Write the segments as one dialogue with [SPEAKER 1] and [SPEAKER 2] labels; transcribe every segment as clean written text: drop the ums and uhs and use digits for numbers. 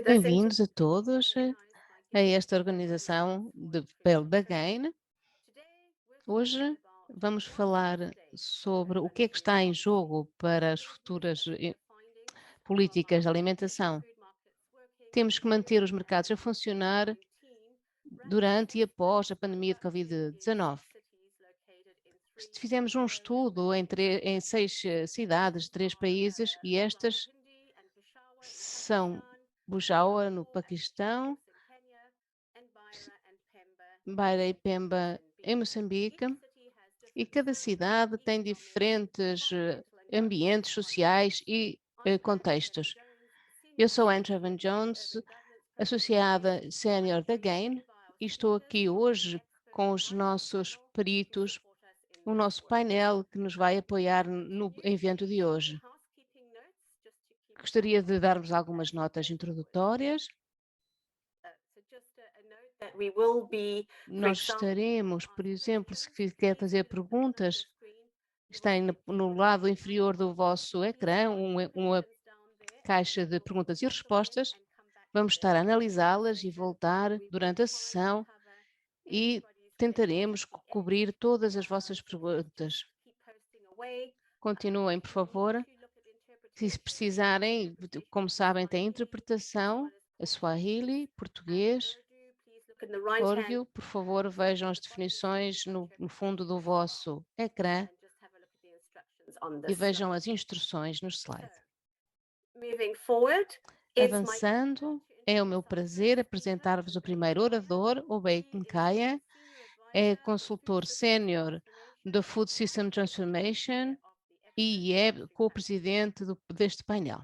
[SPEAKER 1] Bem-vindos a todos a esta organização de Build Again. Hoje vamos falar sobre o que é que está em jogo para as futuras políticas de alimentação. Temos que manter os mercados a funcionar durante e após a pandemia de Covid-19. Fizemos um estudo em 6 cidades de 3 países e estas são Bujaua, no Paquistão, Beira e Pemba, em Moçambique, e cada cidade tem diferentes ambientes sociais e contextos. Eu sou Andrew Evan Jones, associada sénior da GAIN, e estou aqui hoje com os nossos peritos, o nosso painel que nos vai apoiar no evento de hoje. Gostaria de dar-vos algumas notas introdutórias. Nós estaremos, por exemplo, se quer fazer perguntas, está no lado inferior do vosso ecrã uma caixa de perguntas e respostas. Vamos estar a analisá-las e voltar durante a sessão e tentaremos cobrir todas as vossas perguntas. Continuem, por favor. Se precisarem, como sabem, tem interpretação, a Swahili, português, Urdu. Por favor, vejam as definições no fundo do vosso ecrã e vejam as instruções no slide. Avançando, é o meu prazer apresentar-vos o primeiro orador, o Bacon Kaya, é consultor sénior do Food System Transformation e é co-presidente deste painel.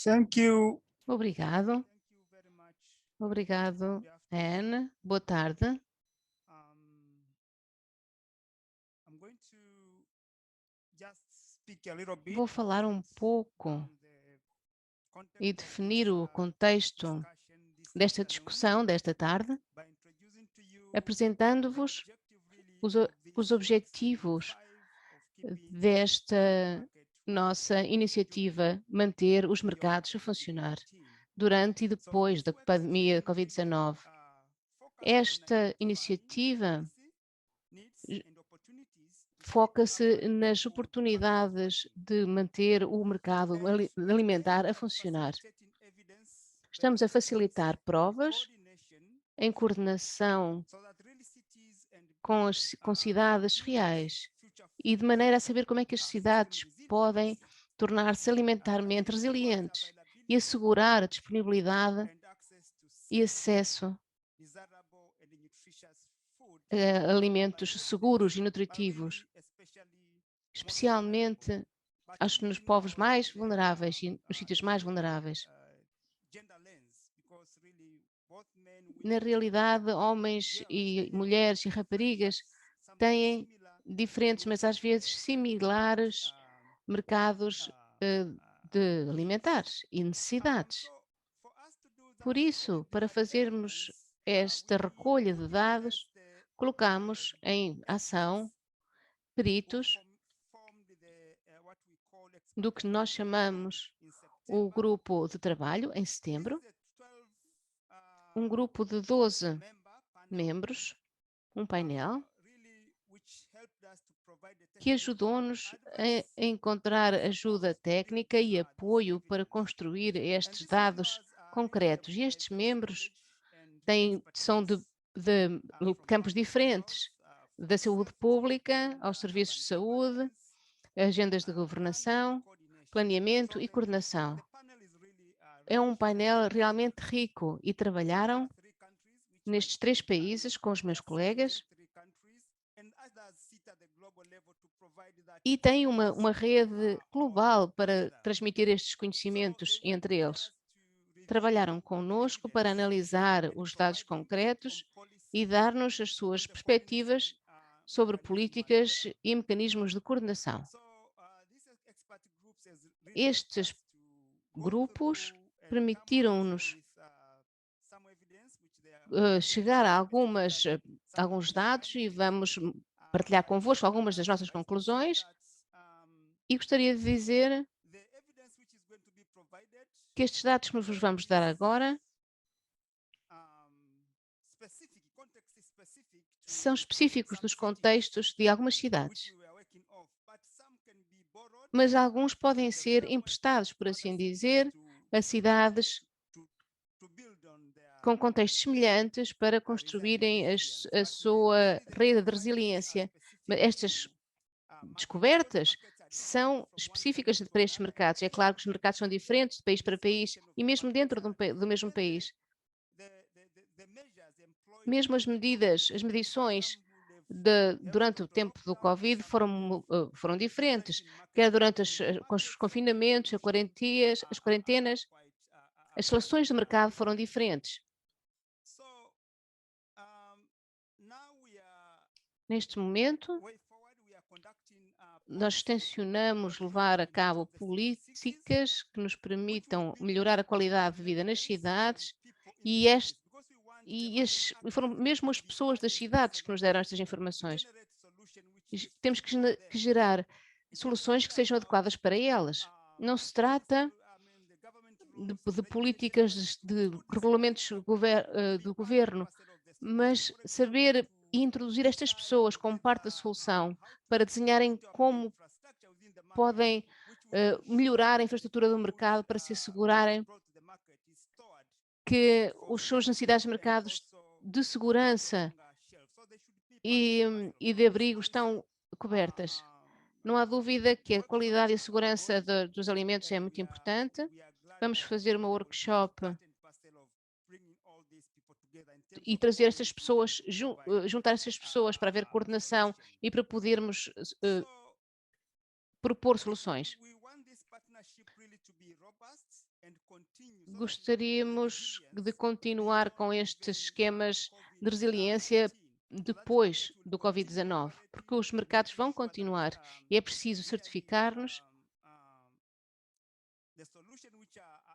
[SPEAKER 2] Thank you.
[SPEAKER 1] Obrigado.
[SPEAKER 2] Thank you very much.
[SPEAKER 1] Obrigado, Anne. Boa tarde.
[SPEAKER 2] I'm going to just speak a little bit
[SPEAKER 1] Vou falar um pouco
[SPEAKER 2] on the context
[SPEAKER 1] e
[SPEAKER 2] of
[SPEAKER 1] definir
[SPEAKER 2] this,
[SPEAKER 1] o contexto
[SPEAKER 2] discussion this
[SPEAKER 1] desta
[SPEAKER 2] afternoon
[SPEAKER 1] discussão desta tarde,
[SPEAKER 2] by introducing to you
[SPEAKER 1] apresentando-vos
[SPEAKER 2] the objective really
[SPEAKER 1] os
[SPEAKER 2] of this
[SPEAKER 1] objetivos
[SPEAKER 2] X75 of keeping
[SPEAKER 1] desta
[SPEAKER 2] market
[SPEAKER 1] nossa iniciativa manter os
[SPEAKER 2] beyond
[SPEAKER 1] mercados a funcionar
[SPEAKER 2] COVID-19.
[SPEAKER 1] durante e
[SPEAKER 2] So
[SPEAKER 1] depois
[SPEAKER 2] this
[SPEAKER 1] da
[SPEAKER 2] work
[SPEAKER 1] pandemia
[SPEAKER 2] stream
[SPEAKER 1] Covid-19.
[SPEAKER 2] focus on
[SPEAKER 1] Esta
[SPEAKER 2] identifying
[SPEAKER 1] iniciativa
[SPEAKER 2] policy needs and opportunities to shape
[SPEAKER 1] foca-se
[SPEAKER 2] our
[SPEAKER 1] nas
[SPEAKER 2] food market
[SPEAKER 1] oportunidades
[SPEAKER 2] strategy.
[SPEAKER 1] de manter o mercado
[SPEAKER 2] And we
[SPEAKER 1] alimentar
[SPEAKER 2] aim
[SPEAKER 1] a
[SPEAKER 2] at
[SPEAKER 1] funcionar.
[SPEAKER 2] facilitating
[SPEAKER 1] Estamos a
[SPEAKER 2] evidence-based
[SPEAKER 1] facilitar provas
[SPEAKER 2] coordination
[SPEAKER 1] em coordenação
[SPEAKER 2] so that really cities and
[SPEAKER 1] com cidades reais
[SPEAKER 2] future
[SPEAKER 1] e
[SPEAKER 2] food
[SPEAKER 1] de maneira a saber como é que as
[SPEAKER 2] system
[SPEAKER 1] cidades podem
[SPEAKER 2] resilience,
[SPEAKER 1] tornar-se alimentarmente
[SPEAKER 2] achieving quality
[SPEAKER 1] resilientes e
[SPEAKER 2] availability
[SPEAKER 1] assegurar a disponibilidade
[SPEAKER 2] and access to
[SPEAKER 1] e
[SPEAKER 2] safe,
[SPEAKER 1] acesso
[SPEAKER 2] desirable and nutritious food
[SPEAKER 1] a alimentos
[SPEAKER 2] by
[SPEAKER 1] seguros e
[SPEAKER 2] residents,
[SPEAKER 1] nutritivos,
[SPEAKER 2] especially most vulnerable,
[SPEAKER 1] especialmente nos
[SPEAKER 2] particularly
[SPEAKER 1] povos mais vulneráveis e nos sítios mais vulneráveis.
[SPEAKER 2] gender lens, because really both men,
[SPEAKER 1] Na
[SPEAKER 2] women,
[SPEAKER 1] realidade, homens
[SPEAKER 2] girls,
[SPEAKER 1] e
[SPEAKER 2] they have
[SPEAKER 1] mulheres e
[SPEAKER 2] different but
[SPEAKER 1] raparigas
[SPEAKER 2] sometimes
[SPEAKER 1] têm
[SPEAKER 2] similar
[SPEAKER 1] diferentes, mas às
[SPEAKER 2] nutritional
[SPEAKER 1] vezes similares mercados de
[SPEAKER 2] needs.
[SPEAKER 1] alimentares e necessidades.
[SPEAKER 2] So for us to do
[SPEAKER 1] Por
[SPEAKER 2] that
[SPEAKER 1] isso,
[SPEAKER 2] and
[SPEAKER 1] para
[SPEAKER 2] gather
[SPEAKER 1] fazermos
[SPEAKER 2] evidence,
[SPEAKER 1] esta
[SPEAKER 2] we
[SPEAKER 1] recolha
[SPEAKER 2] put
[SPEAKER 1] de
[SPEAKER 2] in place
[SPEAKER 1] dados, colocamos em ação
[SPEAKER 2] experts who
[SPEAKER 1] peritos
[SPEAKER 2] formed what we call
[SPEAKER 1] do que nós
[SPEAKER 2] experimental group
[SPEAKER 1] chamamos
[SPEAKER 2] in
[SPEAKER 1] o
[SPEAKER 2] September.
[SPEAKER 1] grupo de trabalho em
[SPEAKER 2] This
[SPEAKER 1] setembro,
[SPEAKER 2] is a 12
[SPEAKER 1] um grupo de 12
[SPEAKER 2] member panel
[SPEAKER 1] membros, um painel,
[SPEAKER 2] really which helped us to provide the
[SPEAKER 1] que
[SPEAKER 2] technical
[SPEAKER 1] ajudou-nos
[SPEAKER 2] advice
[SPEAKER 1] a encontrar
[SPEAKER 2] in support
[SPEAKER 1] ajuda
[SPEAKER 2] of building
[SPEAKER 1] técnica e
[SPEAKER 2] this
[SPEAKER 1] apoio para
[SPEAKER 2] evidence.
[SPEAKER 1] construir
[SPEAKER 2] And
[SPEAKER 1] estes
[SPEAKER 2] these
[SPEAKER 1] dados
[SPEAKER 2] members really have
[SPEAKER 1] concretos. E estes
[SPEAKER 2] diverse
[SPEAKER 1] membros
[SPEAKER 2] knowledge and
[SPEAKER 1] são
[SPEAKER 2] expertise
[SPEAKER 1] de
[SPEAKER 2] from
[SPEAKER 1] campos
[SPEAKER 2] public
[SPEAKER 1] diferentes,
[SPEAKER 2] health,
[SPEAKER 1] da
[SPEAKER 2] food
[SPEAKER 1] saúde
[SPEAKER 2] safety
[SPEAKER 1] pública,
[SPEAKER 2] and
[SPEAKER 1] aos serviços
[SPEAKER 2] urban
[SPEAKER 1] de saúde,
[SPEAKER 2] governance,
[SPEAKER 1] agendas de
[SPEAKER 2] planning and
[SPEAKER 1] governação,
[SPEAKER 2] coordination.
[SPEAKER 1] planeamento
[SPEAKER 2] So
[SPEAKER 1] e coordenação.
[SPEAKER 2] the panel is really
[SPEAKER 1] É um
[SPEAKER 2] rich
[SPEAKER 1] painel
[SPEAKER 2] and
[SPEAKER 1] realmente rico e trabalharam
[SPEAKER 2] three countries, which my
[SPEAKER 1] nestes 3
[SPEAKER 2] colleague
[SPEAKER 1] países com os meus
[SPEAKER 2] just mentioned,
[SPEAKER 1] colegas
[SPEAKER 2] three countries, and others sit at the global level to provide that
[SPEAKER 1] e têm
[SPEAKER 2] expertise
[SPEAKER 1] uma rede
[SPEAKER 2] all
[SPEAKER 1] global para
[SPEAKER 2] together.
[SPEAKER 1] transmitir estes
[SPEAKER 2] So
[SPEAKER 1] conhecimentos
[SPEAKER 2] they came
[SPEAKER 1] entre
[SPEAKER 2] with
[SPEAKER 1] eles.
[SPEAKER 2] us to
[SPEAKER 1] Trabalharam
[SPEAKER 2] review the
[SPEAKER 1] conosco para
[SPEAKER 2] evidence
[SPEAKER 1] analisar
[SPEAKER 2] and
[SPEAKER 1] os dados
[SPEAKER 2] provide input on
[SPEAKER 1] concretos e
[SPEAKER 2] policy
[SPEAKER 1] dar-nos as
[SPEAKER 2] on
[SPEAKER 1] suas
[SPEAKER 2] the coordination
[SPEAKER 1] perspectivas sobre
[SPEAKER 2] mechanism as
[SPEAKER 1] políticas
[SPEAKER 2] well.
[SPEAKER 1] e mecanismos de coordenação.
[SPEAKER 2] So this
[SPEAKER 1] Estes grupos permitiram-nos chegar a alguns dados e vamos partilhar convosco algumas das nossas conclusões. E gostaria de dizer que estes dados que vos vamos dar agora são específicos dos contextos de algumas cidades, mas alguns podem ser emprestados, por assim dizer, a cidades com contextos semelhantes para construírem a sua rede de resiliência. Mas estas descobertas são específicas para estes mercados. É claro que os mercados são diferentes de país para país e mesmo dentro do mesmo país. Mesmo as medições durante o tempo do Covid foram diferentes, quer durante com os confinamentos, as quarentenas, as seleções de mercado foram diferentes. Neste momento, nós tencionamos levar a cabo políticas que nos permitam melhorar a qualidade de vida nas cidades e foram mesmo as pessoas das cidades que nos deram estas informações. Temos que gerar soluções que sejam adequadas para elas. Não se trata de políticas, de regulamentos do governo, mas saber introduzir estas pessoas como parte da solução para desenharem como podem melhorar a infraestrutura do mercado para se assegurarem que as suas necessidades de mercados de segurança e de abrigo estão cobertas. Não há dúvida que a qualidade e a segurança dos alimentos é muito importante. Vamos fazer uma workshop e trazer estas pessoas, juntar essas pessoas para haver coordenação e para podermos propor soluções. Gostaríamos de continuar com estes esquemas de resiliência depois do Covid-19, porque os mercados vão continuar e é preciso certificar-nos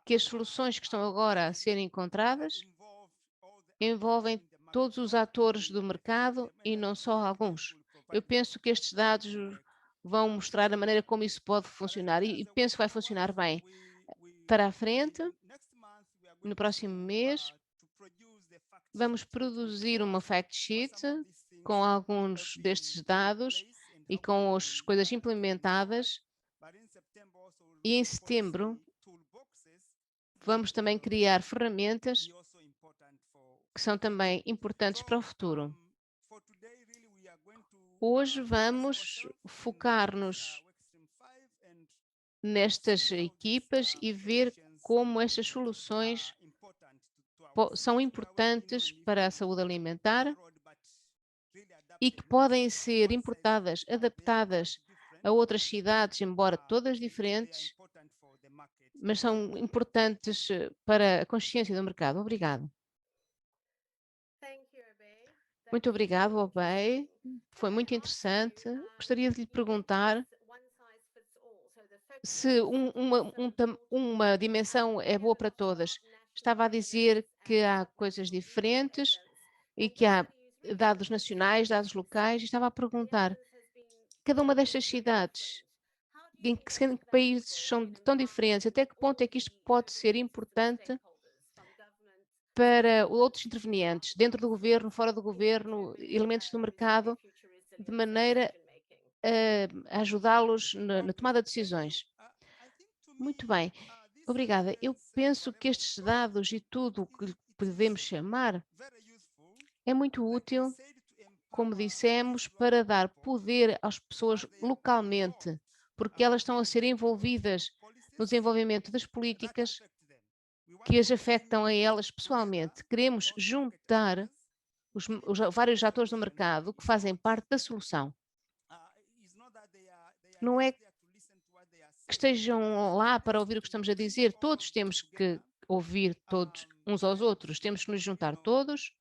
[SPEAKER 1] que as soluções que estão agora a ser encontradas envolvem todos os atores do mercado e não só alguns. Eu penso que estes dados vão mostrar a maneira como isso pode funcionar e penso que vai funcionar bem. Para a frente, no próximo mês, vamos produzir uma fact sheet com alguns destes dados e com as coisas implementadas. E em setembro, vamos também criar ferramentas que são também importantes para o futuro. Hoje vamos focar-nos nestas equipas e ver como estas soluções são importantes para a saúde alimentar e que podem ser importadas, adaptadas a outras cidades, embora todas diferentes, mas são importantes para a consciência do mercado. Obrigado. Muito obrigado, Obey. Foi muito interessante. Gostaria de lhe perguntar se uma dimensão é boa para todas. Estava a dizer que há coisas diferentes e que há dados nacionais, dados locais, e estava a perguntar, cada uma destas cidades, em que países são tão diferentes, até que ponto é que isto pode ser importante para outros intervenientes, dentro do governo, fora do governo, elementos do mercado, de maneira a ajudá-los na tomada de decisões. Muito bem, obrigada. Eu penso que estes dados e tudo o que podemos chamar é muito útil, como dissemos, para dar poder às pessoas localmente, porque elas estão a ser envolvidas no desenvolvimento das políticas que as afetam a elas pessoalmente. Queremos juntar os vários atores do mercado que fazem parte da solução. Não é que estejam lá para ouvir o que estamos a dizer, todos temos que ouvir todos uns aos outros, temos que nos juntar todos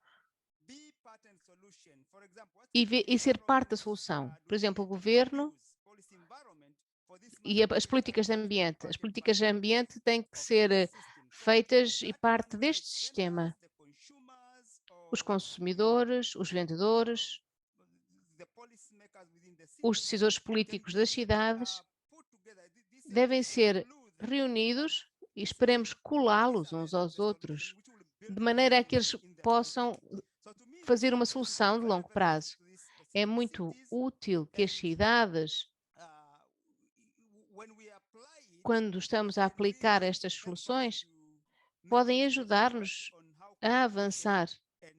[SPEAKER 1] e ser parte da solução. Por exemplo, o governo e as políticas de ambiente. As políticas de ambiente têm que ser feitas e parte deste sistema. Os consumidores, os vendedores, os decisores políticos das cidades devem ser reunidos e esperemos colá-los uns aos outros, de maneira a que eles possam fazer uma solução de longo prazo. É muito útil que as cidades, quando estamos a aplicar estas soluções, podem ajudar-nos a avançar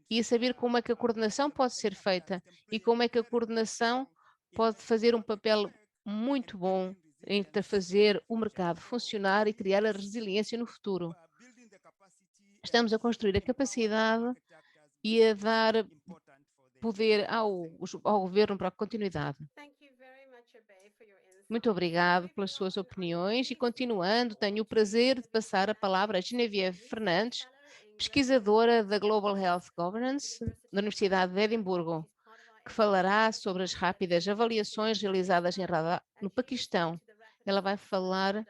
[SPEAKER 1] e a saber como é que a coordenação pode ser feita e como é que a coordenação pode fazer um papel muito bom em fazer o mercado funcionar e criar a resiliência no futuro. Estamos a construir a capacidade e a dar poder ao governo para a continuidade. Muito obrigado pelas suas opiniões e, continuando, tenho o prazer de passar a palavra a Genevieve Fernandes, pesquisadora da Global Health Governance da Universidade de Edimburgo, que falará sobre as rápidas avaliações realizadas no Paquistão. Ela vai falar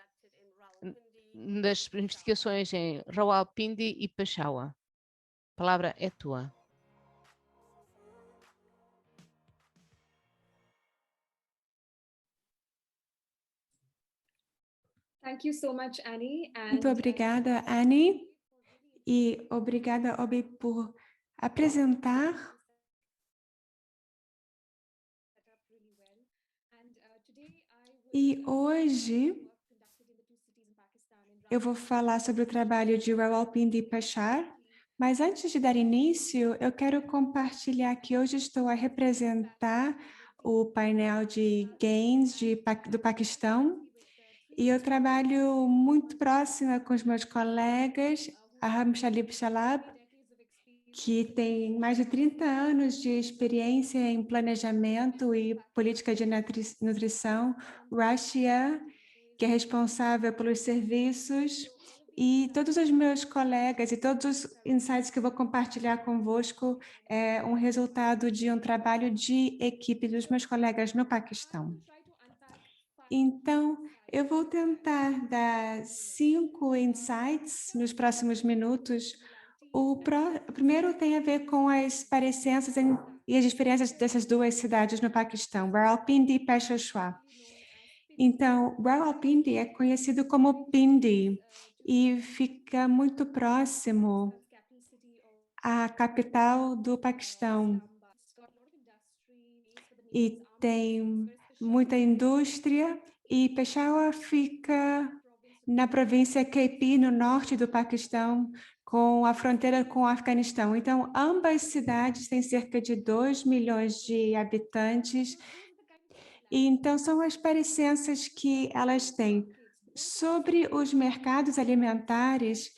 [SPEAKER 1] das investigações em Rawalpindi e Peshawar. A palavra é tua.
[SPEAKER 3] Muito obrigada, Annie, e obrigada, Obi, por apresentar. E hoje eu vou falar sobre o trabalho de Rawalpindi e Peshawar, mas antes de dar início, eu quero compartilhar que hoje estou a representar o painel de GAINS do Paquistão, e eu trabalho muito próxima com os meus colegas, Aham Shalib Shalab, que tem mais de 30 anos de experiência em planejamento e política de nutrição, Rashia, que é responsável pelos serviços, e todos os meus colegas e todos os insights que eu vou compartilhar convosco é um resultado de um trabalho de equipe dos meus colegas no Paquistão. Então, eu vou tentar dar 5 insights nos próximos minutos. O primeiro tem a ver com as parecenças e as diferenças dessas duas cidades no Paquistão, Rawalpindi e Peshawar. Então, Rawalpindi é conhecido como Pindi e fica muito próximo à capital do Paquistão. E tem muita indústria, e Peshawar fica na província KP, no norte do Paquistão, com a fronteira com o Afeganistão. Então, ambas cidades têm cerca de 2 milhões de habitantes, e então são as parecenças que elas têm. Sobre os mercados alimentares,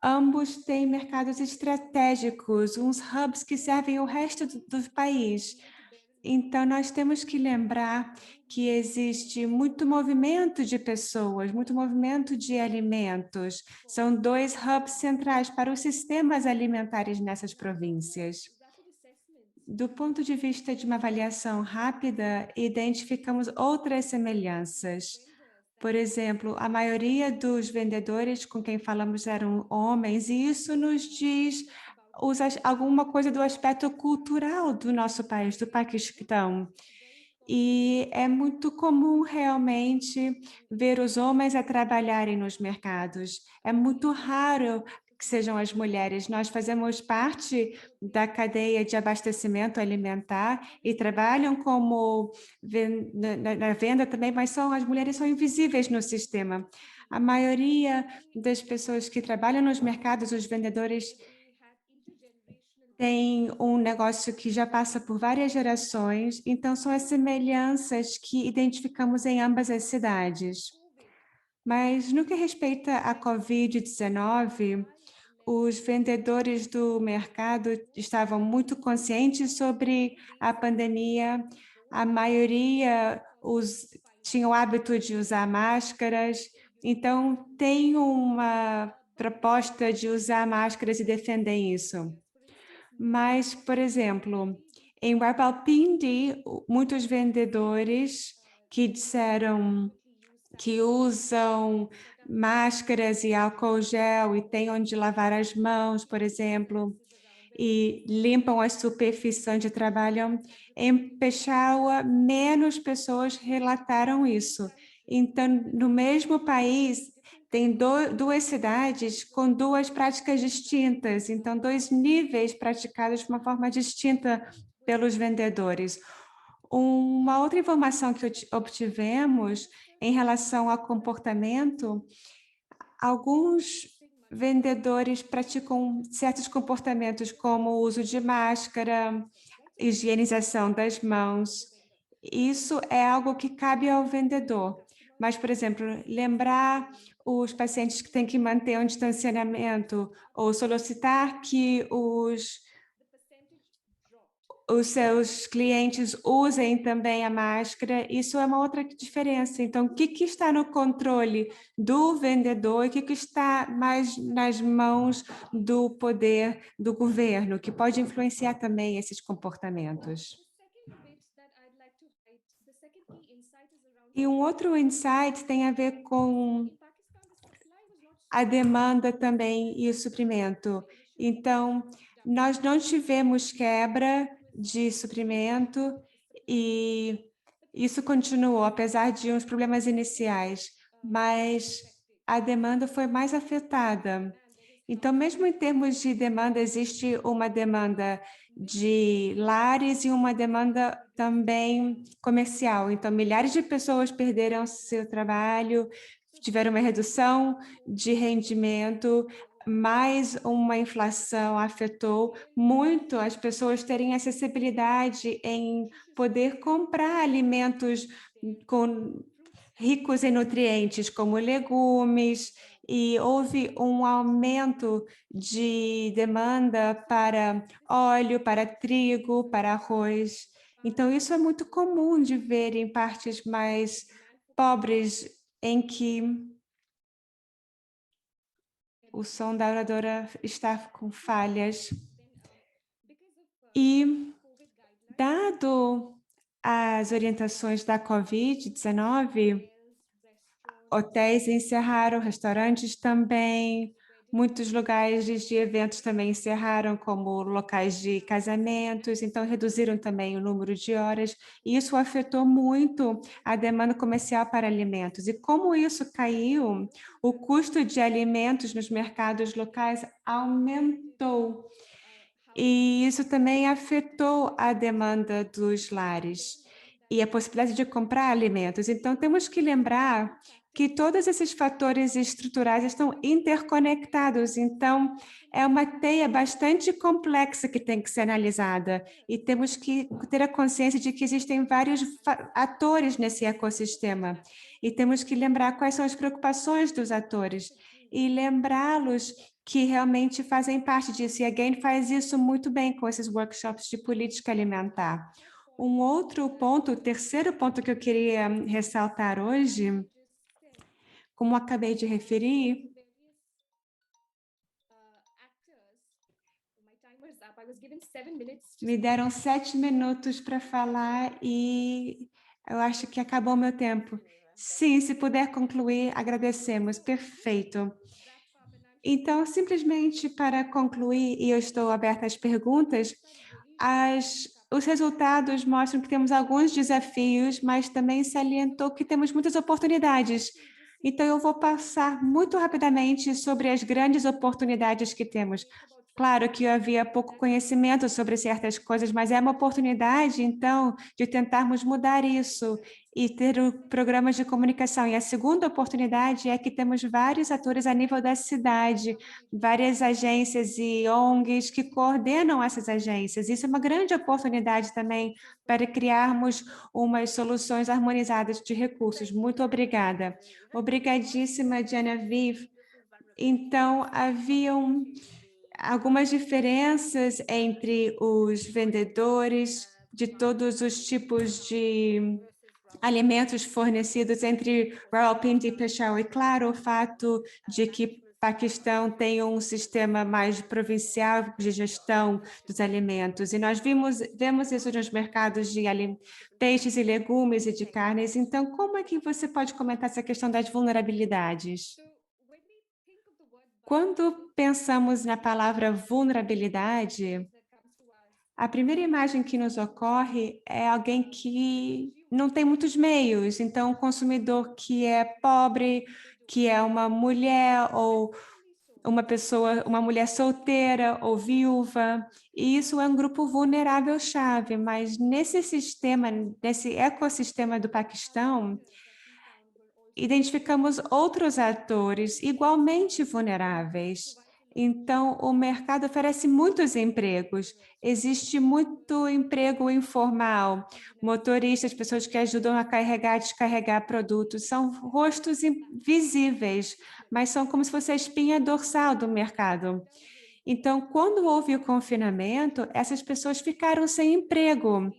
[SPEAKER 3] ambos têm mercados estratégicos, uns hubs que servem o resto do país. Então, nós temos que lembrar que existe muito movimento de pessoas, muito movimento de alimentos. São 2 hubs centrais para os sistemas alimentares nessas províncias. Do ponto de vista de uma avaliação rápida, identificamos outras semelhanças. Por exemplo, a maioria dos vendedores com quem falamos eram homens, e isso nos diz alguma coisa do aspecto cultural do nosso país, do Paquistão. E é muito comum realmente ver os homens a trabalharem nos mercados. É muito raro que sejam as mulheres. Nós fazemos parte da cadeia de abastecimento alimentar e trabalham como na venda também, mas as mulheres são invisíveis no sistema. A maioria das pessoas que trabalham nos mercados, os vendedores, tem um negócio que já passa por várias gerações, então são as semelhanças que identificamos em ambas as cidades. Mas no que respeita à Covid-19, os vendedores do mercado estavam muito conscientes sobre a pandemia, a maioria tinha o hábito de usar máscaras, então tem uma proposta de usar máscaras e defendem isso. Mas, por exemplo, em Rawalpindi, muitos vendedores que disseram que usam máscaras e álcool gel e têm onde lavar as mãos, por exemplo, e limpam as superfícies onde trabalham. Em Peshawar, menos pessoas relataram isso. Então, no mesmo país, tem duas cidades com duas práticas distintas, então 2 níveis praticados de uma forma distinta pelos vendedores. Uma outra informação que obtivemos em relação ao comportamento, alguns vendedores praticam certos comportamentos como o uso de máscara, higienização das mãos. Isso é algo que cabe ao vendedor. Mas, por exemplo, lembrar os pacientes que têm que manter um distanciamento ou solicitar que os seus clientes usem também a máscara, isso é uma outra diferença. Então, o que está no controle do vendedor e o que está mais nas mãos do poder do governo, que pode influenciar também esses comportamentos? E um outro insight tem a ver com a demanda também e o suprimento. Então, nós não tivemos quebra de suprimento e isso continuou, apesar de uns problemas iniciais, mas a demanda foi mais afetada. Então, mesmo em termos de demanda, existe uma demanda de lares e uma demanda também comercial. Então, milhares de pessoas perderam seu trabalho, tiveram uma redução de rendimento, mais uma inflação afetou muito as pessoas terem acessibilidade em poder comprar alimentos ricos em nutrientes, como legumes, e houve um aumento de demanda para óleo, para trigo, para arroz. Então, isso é muito comum de ver em partes mais pobres em que o som da oradora está com falhas. E, dado as orientações da Covid-19, hotéis encerraram, restaurantes também, muitos lugares de eventos também encerraram, como locais de casamentos, então reduziram também o número de horas, e isso afetou muito a demanda comercial para alimentos. E como isso caiu, o custo de alimentos nos mercados locais aumentou. E isso também afetou a demanda dos lares e a possibilidade de comprar alimentos. Então, temos que lembrar que todos esses fatores estruturais estão interconectados. Então, é uma teia bastante complexa que tem que ser analisada e temos que ter a consciência de que existem vários atores nesse ecossistema e temos que lembrar quais são as preocupações dos atores e lembrá-los que realmente fazem parte disso. E a GAIN faz isso muito bem com esses workshops de política alimentar. Um outro ponto, o terceiro ponto que eu queria ressaltar hoje, como acabei de referir, me deram 7 minutos para falar e eu acho que acabou o meu tempo. Sim, se puder concluir, agradecemos. Perfeito. Então, simplesmente para concluir, e eu estou aberta às perguntas, os resultados mostram que temos alguns desafios, mas também salientou que temos muitas oportunidades. Então, eu vou passar muito rapidamente sobre as grandes oportunidades que temos. Claro que havia pouco conhecimento sobre certas coisas, mas é uma oportunidade, então, de tentarmos mudar isso e ter programas de comunicação. E a segunda oportunidade é que temos vários atores a nível da cidade, várias agências e ONGs que coordenam essas agências. Isso é uma grande oportunidade também para criarmos umas soluções harmonizadas de recursos. Muito obrigada. Obrigadíssima, Genevieve. Então, haviam algumas diferenças entre os vendedores de todos os tipos de alimentos fornecidos entre Rawalpindi e Peshawar. E claro, o fato de que Paquistão tem um sistema mais provincial de gestão dos alimentos, e nós vemos isso nos mercados de peixes e legumes e de carnes. Então, como é que você pode comentar essa questão das vulnerabilidades? Quando pensamos na palavra vulnerabilidade, a primeira imagem que nos ocorre é alguém que não tem muitos meios, então um consumidor que é pobre, que é uma mulher ou uma mulher solteira ou viúva, e isso é um grupo vulnerável chave, mas nesse sistema, nesse ecossistema do Paquistão, identificamos outros atores igualmente vulneráveis. Então, o mercado oferece muitos empregos. Existe muito emprego informal, motoristas, pessoas que ajudam a carregar e descarregar produtos. São rostos invisíveis, mas são como se fosse a espinha dorsal do mercado. Então, quando houve o confinamento, essas pessoas ficaram sem emprego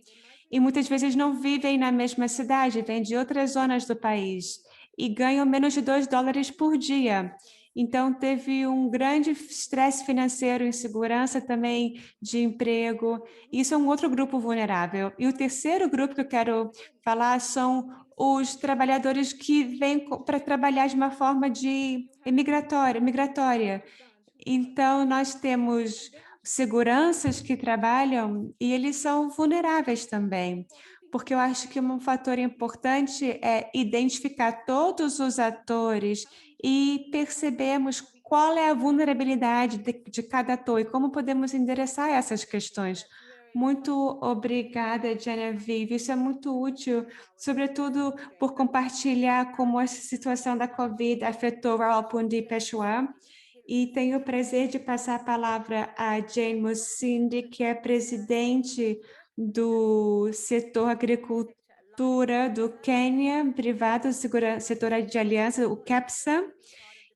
[SPEAKER 3] e muitas vezes não vivem na mesma cidade, vêm de outras zonas do país e ganham menos de $2 por dia. Então, teve um grande estresse financeiro, insegurança também de emprego. Isso é um outro grupo vulnerável. E o terceiro grupo que eu quero falar são os trabalhadores que vêm para trabalhar de uma forma migratória. Então, nós temos seguranças que trabalham e eles são vulneráveis também, porque eu acho que um fator importante é identificar todos os atores e percebermos qual é a vulnerabilidade de cada ator e como podemos endereçar essas questões. Muito obrigada, Genevieve. Isso é muito útil, sobretudo por compartilhar como essa situação da Covid afetou Rawalpindi e Peshawar. E tenho o prazer de passar a palavra a Jane Musindi, que é presidente do setor agricultura do Quênia, privado, setor de aliança, o CAPSA.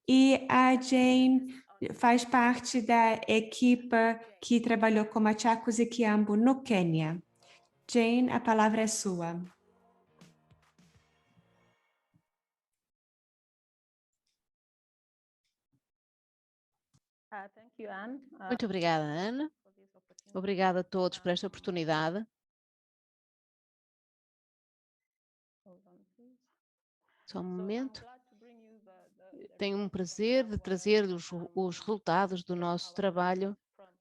[SPEAKER 3] E a Jane faz parte da equipa que trabalhou com Machacos e Kiambu no Quênia. Jane, a palavra é sua.
[SPEAKER 1] Muito obrigada, Ana. Obrigada a todos por esta oportunidade. Só um momento. Tenho um prazer de trazer os resultados do nosso trabalho,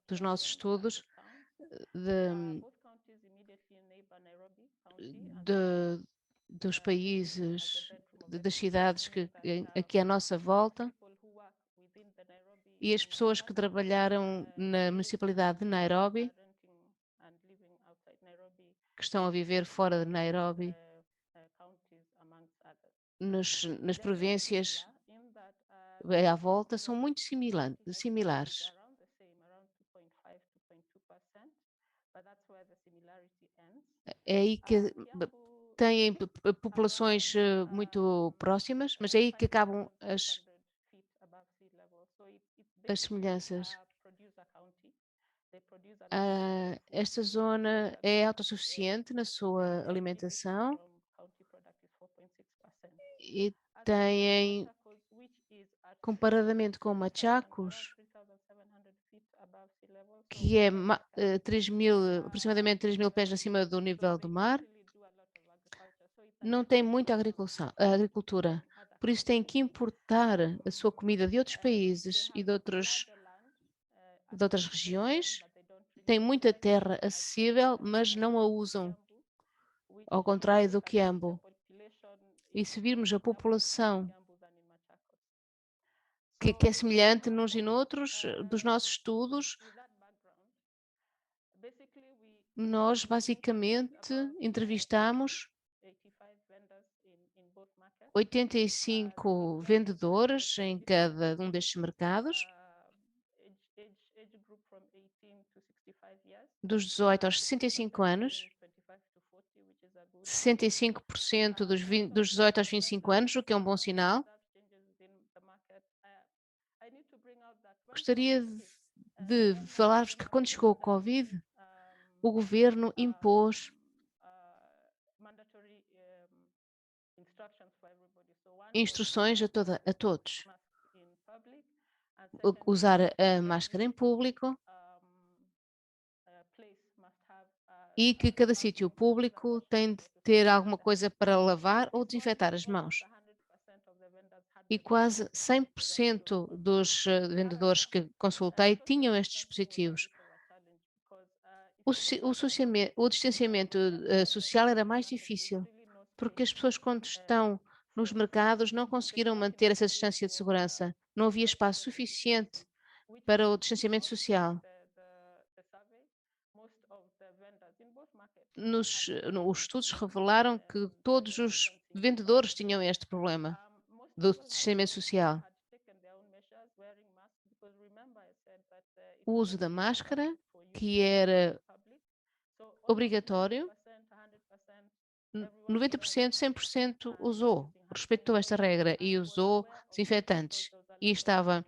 [SPEAKER 1] dos nossos estudos, dos países, das cidades aqui à nossa volta, e as pessoas que trabalharam na municipalidade de Nairobi, que estão a viver fora de Nairobi, nas províncias à volta, são muito similares. É aí que têm populações muito próximas, mas é aí que acabam as semelhanças. Esta zona é autossuficiente na sua alimentação e tem, comparadamente com Machacos, que é aproximadamente 3.000 pés acima do nível do mar, não tem muita agricultura. Por isso tem que importar a sua comida de outros países e de outras regiões. Tem muita terra acessível, mas não a usam, ao contrário do Kiambu. E se virmos a população que é semelhante nos e noutros, dos nossos estudos, nós basicamente entrevistamos 85 vendedores em cada um destes mercados, dos 18 aos 65 anos, 65% dos 18 aos 25 anos, o que é um bom sinal. Gostaria de falar-vos que quando chegou o Covid, o governo impôs instruções a todos. usar a máscara em público e que cada sítio público tem de ter alguma coisa para lavar ou desinfetar as mãos. E quase 100% dos vendedores que consultei tinham estes dispositivos. O distanciamento social era mais difícil, porque as pessoas, quando estão nos mercados, não conseguiram manter essa distância de segurança. Não havia espaço suficiente para o distanciamento social. Os estudos revelaram que todos os vendedores tinham este problema do distanciamento social. O uso da máscara, que era obrigatório, 90%, 100% usou, respeitou esta regra e usou desinfetantes. E estava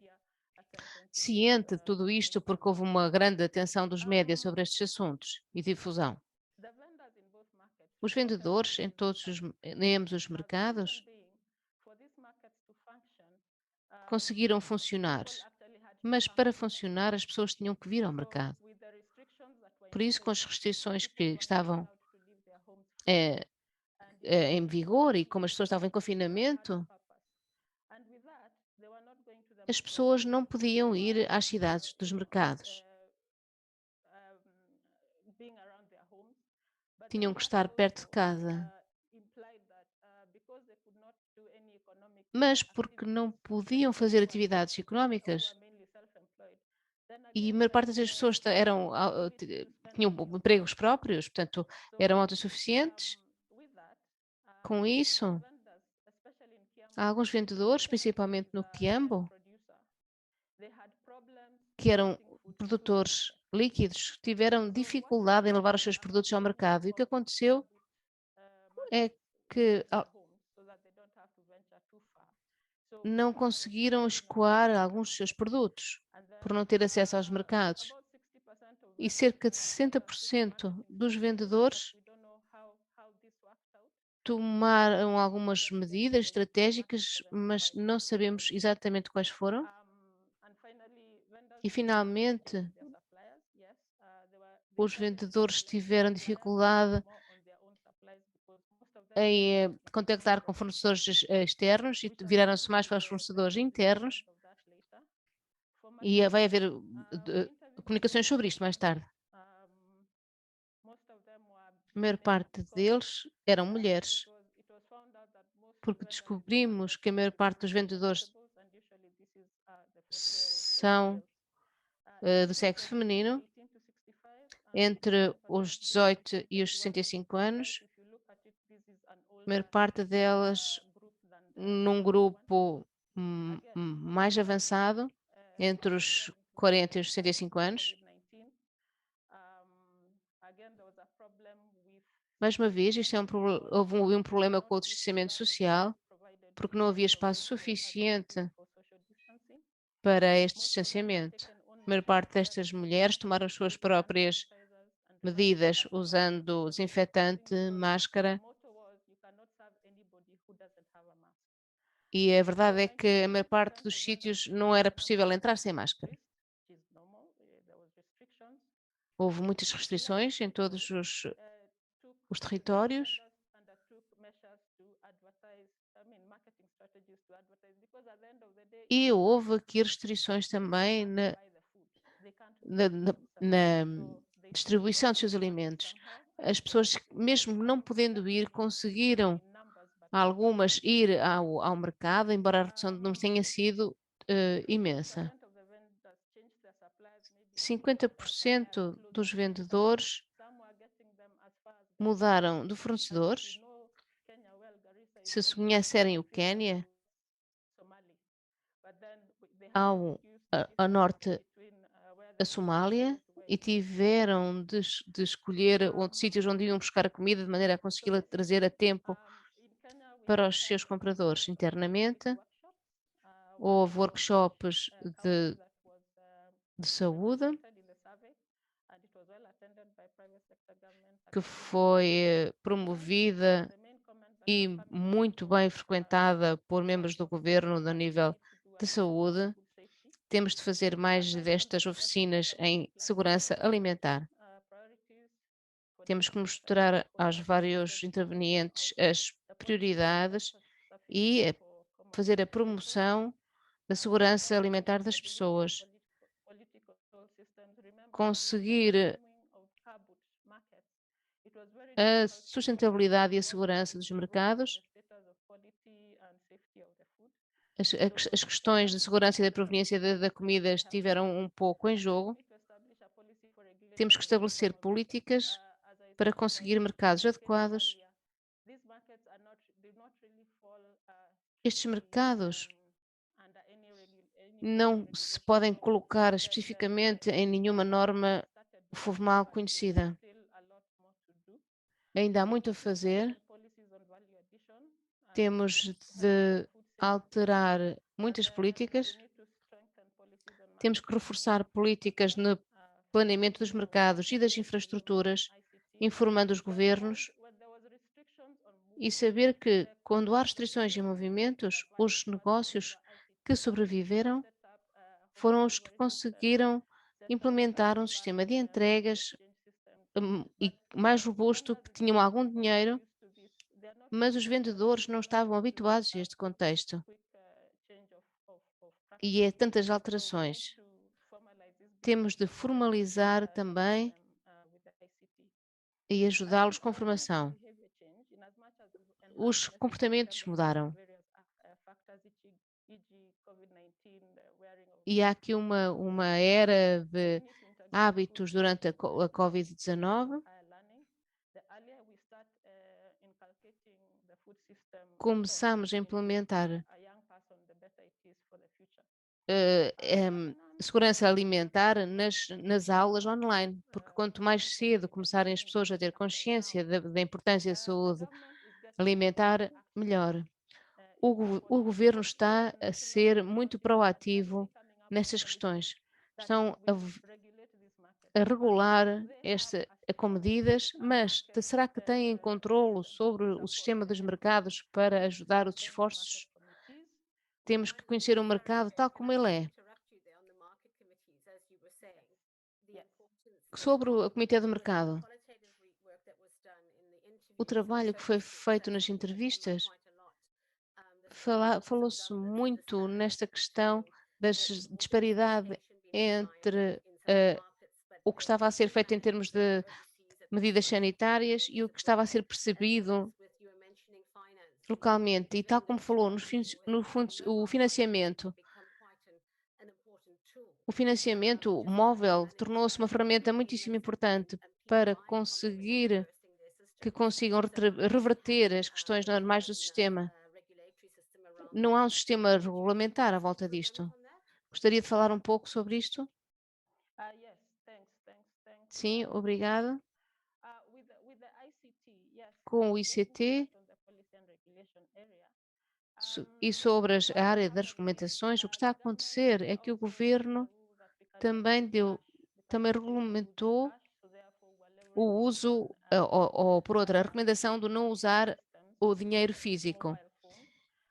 [SPEAKER 1] ciente de tudo isto porque houve uma grande atenção dos médias sobre estes assuntos e difusão. Os vendedores em ambos os mercados conseguiram funcionar, mas para funcionar as pessoas tinham que vir ao mercado. Por isso, com as restrições que estavam eh, em vigor e como as pessoas estavam em confinamento, as pessoas não podiam ir às cidades dos mercados. Tinham que estar perto de casa. Mas porque não podiam fazer atividades económicas e a maior parte das pessoas tinham empregos próprios, portanto, eram autossuficientes. Com isso, alguns vendedores, principalmente no Quiambo, que eram produtores líquidos, tiveram dificuldade em levar os seus produtos ao mercado. E o que aconteceu é que não conseguiram escoar alguns dos seus produtos por não ter acesso aos mercados. E cerca de 60% dos vendedores tomaram algumas medidas estratégicas, mas não sabemos exatamente quais foram. E, finalmente, os vendedores tiveram dificuldade em contactar com fornecedores externos e viraram-se mais para os fornecedores internos. E vai haver comunicações sobre isto mais tarde. A maior parte deles eram mulheres, porque descobrimos que a maior parte dos vendedores são do sexo feminino, entre os 18 e os 65 anos. A maior parte delas num grupo mais avançado, entre os 40 e os 65 anos. Mais uma vez, houve um problema com o distanciamento social, porque não havia espaço suficiente para este distanciamento. A maior parte destas mulheres tomaram as suas próprias medidas, usando desinfetante, máscara. E a verdade é que a maior parte dos sítios não era possível entrar sem máscara. Houve muitas restrições em todos os territórios. E houve aqui restrições também na distribuição dos seus alimentos. As pessoas, mesmo não podendo ir, conseguiram algumas ir ao mercado, embora a redução de números tenha sido imensa. 50% dos vendedores mudaram de fornecedores. Se conhecerem o Quênia, ao norte a Somália, e tiveram de escolher sítios onde iam buscar a comida de maneira a consegui-la trazer a tempo para os seus compradores internamente. Houve workshops de saúde que foi promovida e muito bem frequentada por membros do governo no nível de saúde. temos de fazer mais destas oficinas em segurança alimentar. Temos que mostrar aos vários intervenientes as prioridades e fazer a promoção da segurança alimentar das pessoas. Conseguir a sustentabilidade e a segurança dos mercados, as questões de segurança e da proveniência da comida estiveram um pouco em jogo. Temos que estabelecer políticas para conseguir mercados adequados. Estes mercados não se podem colocar especificamente em nenhuma norma formal conhecida. Ainda há muito a fazer. Temos de alterar muitas políticas. Temos que reforçar políticas no planeamento dos mercados e das infraestruturas, informando os governos e saber que, quando há restrições em movimentos, os negócios que sobreviveram foram os que conseguiram implementar um sistema de entregas e mais robusto, que tinham algum dinheiro, mas os vendedores não estavam habituados a este contexto. E é tantas alterações. Temos de formalizar também e ajudá-los com formação. Os comportamentos mudaram. E há aqui uma era de hábitos durante a Covid-19. Começamos a implementar segurança alimentar nas aulas online, porque quanto mais cedo começarem as pessoas a ter consciência da importância da saúde alimentar, melhor. O governo está a ser muito proativo nestas questões. Estão a regular com medidas, mas será que têm controlo sobre o sistema dos mercados para ajudar os esforços? Temos que conhecer o mercado tal como ele é. Sobre o Comitê do Mercado, o trabalho que foi feito nas entrevistas, falou-se muito nesta questão da disparidade entre o que estava a ser feito em termos de medidas sanitárias e o que estava a ser percebido localmente. E tal como falou, o financiamento móvel tornou-se uma ferramenta muitíssimo importante para conseguir que consigam reverter as questões normais do sistema. Não há um sistema regulamentar à volta disto. Gostaria de falar um pouco sobre isto? Sim, obrigada. Com o ICT e sobre a área das regulamentações, o que está a acontecer é que o governo também regulamentou o uso, ou por outra, a recomendação de não usar o dinheiro físico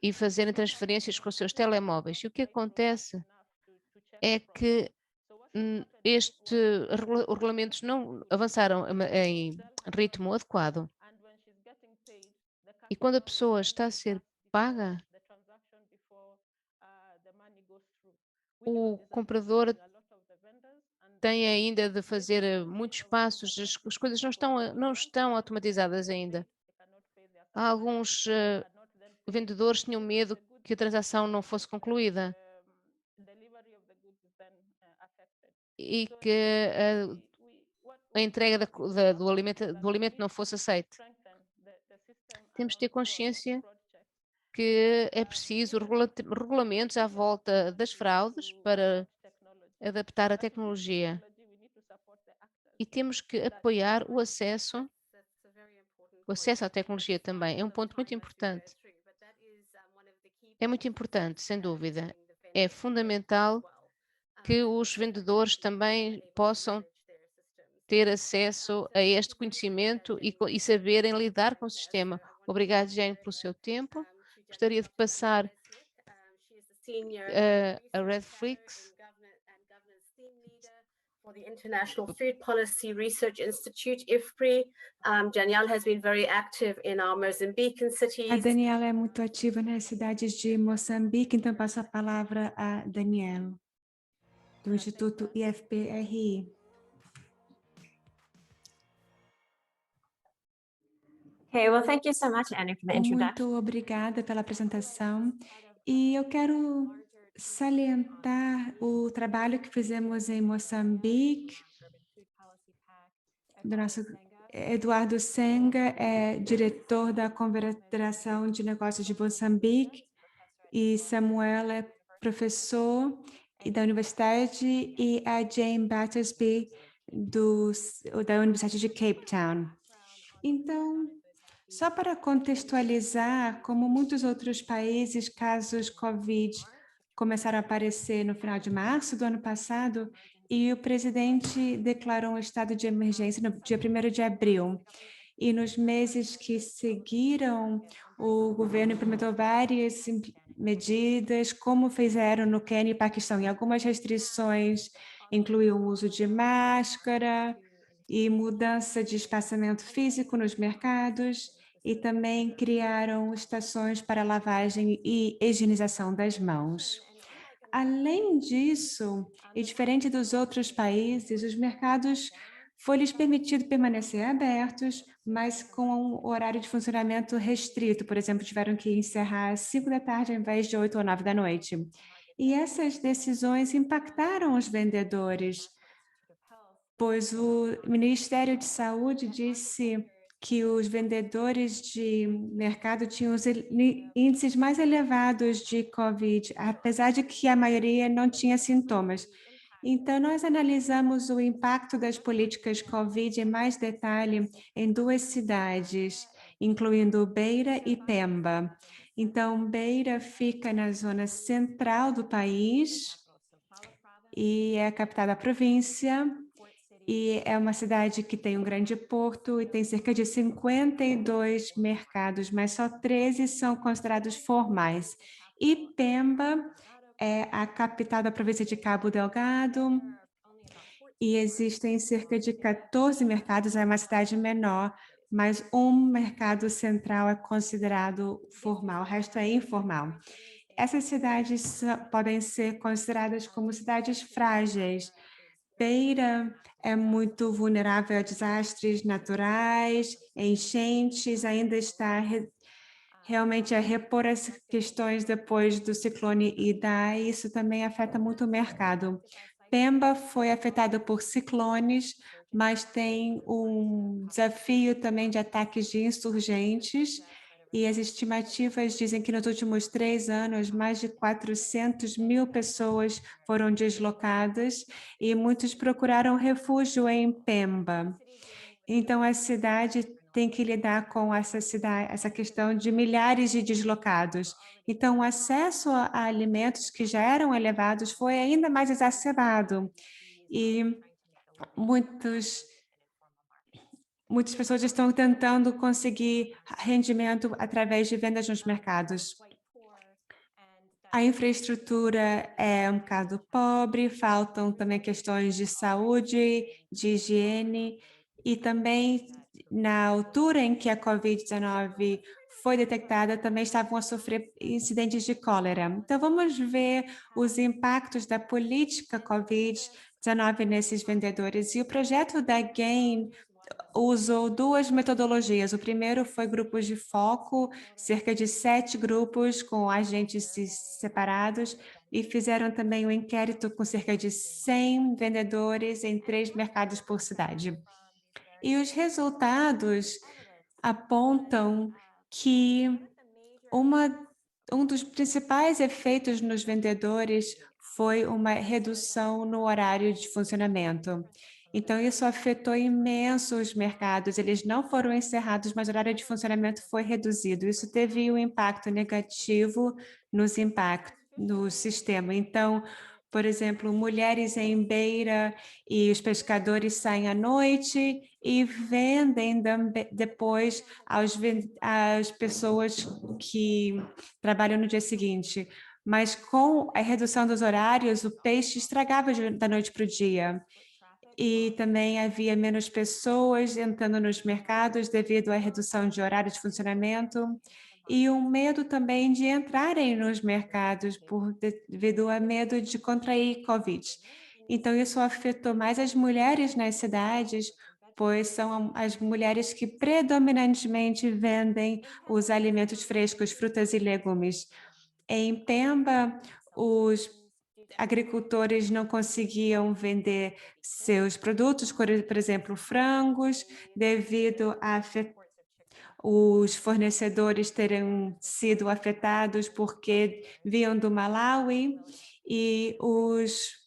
[SPEAKER 1] e fazerem transferências com os seus telemóveis. E o que acontece é que os regulamentos não avançaram em ritmo adequado. E quando a pessoa está a ser paga, o comprador tem ainda de fazer muitos passos, as coisas não estão automatizadas ainda. Alguns vendedores tinham medo que a transação não fosse concluída e que a entrega do alimento não fosse aceite. Temos de ter consciência que é preciso regulamentos à volta das fraudes para adaptar a tecnologia. E temos que apoiar o acesso à tecnologia também. É um ponto muito importante. É muito importante, sem dúvida. É fundamental que os vendedores também possam ter acesso a este conhecimento e saberem lidar com o sistema. Obrigada, Jane, pelo seu tempo. Gostaria de passar a Redflix.
[SPEAKER 4] For the International Food Policy Research Institute, IFPRI. Danielle has been very active in our Mozambican
[SPEAKER 3] A
[SPEAKER 4] cities.
[SPEAKER 3] Daniela é muito ativa nas cidades de Moçambique, então passo a palavra a Daniela, do Instituto IFPRI.
[SPEAKER 5] Okay, well, thank you so much, Annie, for the introduction.
[SPEAKER 3] Muito obrigada pela apresentação. E eu quero salientar o trabalho que fizemos em Moçambique, do nosso Eduardo Senga é diretor da Confederação de Negócios de Moçambique e Samuel é professor da universidade e a Jane Battersby da Universidade de Cape Town. Então, só para contextualizar, como muitos outros países, casos COVID começaram a aparecer no final de março do ano passado e o presidente declarou um estado de emergência no dia 1º de abril. E nos meses que seguiram, o governo implementou várias medidas, como fizeram no Quênia e Paquistão. E algumas restrições incluíam o uso de máscara e mudança de espaçamento físico nos mercados, e também criaram estações para lavagem e higienização das mãos. Além disso, e diferente dos outros países, os mercados foi-lhes permitido permanecer abertos, mas com um horário de funcionamento restrito. Por exemplo, tiveram que encerrar às 5 da tarde ao invés de 8 ou 9 da noite. E essas decisões impactaram os vendedores, pois o Ministério de Saúde disse que os vendedores de mercado tinham os índices mais elevados de COVID, apesar de que a maioria não tinha sintomas. Então, nós analisamos o impacto das políticas COVID em mais detalhe em 2 cidades, incluindo Beira e Pemba. Então, Beira fica na zona central do país e é a capital da província, e é uma cidade que tem um grande porto e tem cerca de 52 mercados, mas só 13 são considerados formais. E Pemba é a capital da província de Cabo Delgado e existem cerca de 14 mercados, é uma cidade menor, mas um mercado central é considerado formal, o resto é informal. Essas cidades podem ser consideradas como cidades frágeis. Beira é muito vulnerável a desastres naturais, enchentes, ainda está realmente a repor as questões depois do ciclone Idai, isso também afeta muito o mercado. Pemba foi afetado por ciclones, mas tem um desafio também de ataques de insurgentes, e as estimativas dizem que nos últimos 3 anos, mais de 400 mil pessoas foram deslocadas e muitos procuraram refúgio em Pemba. Então, a cidade tem que lidar com essa questão de milhares de deslocados. Então, o acesso a alimentos que já eram elevados foi ainda mais exacerbado. E muitas pessoas estão tentando conseguir rendimento através de vendas nos mercados. A infraestrutura é um bocado pobre, faltam também questões de saúde, de higiene, e também na altura em que a COVID-19 foi detectada, também estavam a sofrer incidentes de cólera. Então, vamos ver os impactos da política COVID-19 nesses vendedores. E o projeto da GAIN usou 2 metodologias. O primeiro foi grupos de foco, cerca de 7 grupos com agentes separados, e fizeram também um inquérito com cerca de 100 vendedores em 3 mercados por cidade. E os resultados apontam que um dos principais efeitos nos vendedores foi uma redução no horário de funcionamento. Então, isso afetou imenso os mercados. Eles não foram encerrados, mas o horário de funcionamento foi reduzido. Isso teve um impacto negativo no sistema. Então, por exemplo, mulheres em Beira e os pescadores saem à noite e vendem depois às pessoas que trabalham no dia seguinte. Mas com a redução dos horários, o peixe estragava da noite para o dia. e também havia menos pessoas entrando nos mercados devido à redução de horário de funcionamento e um medo também de entrarem nos mercados devido a medo de contrair Covid. Então, isso afetou mais as mulheres nas cidades, pois são as mulheres que predominantemente vendem os alimentos frescos, frutas e legumes. Em Pemba, os agricultores não conseguiam vender seus produtos, por exemplo, frangos, devido a os fornecedores terem sido afetados porque vinham do Malawi e os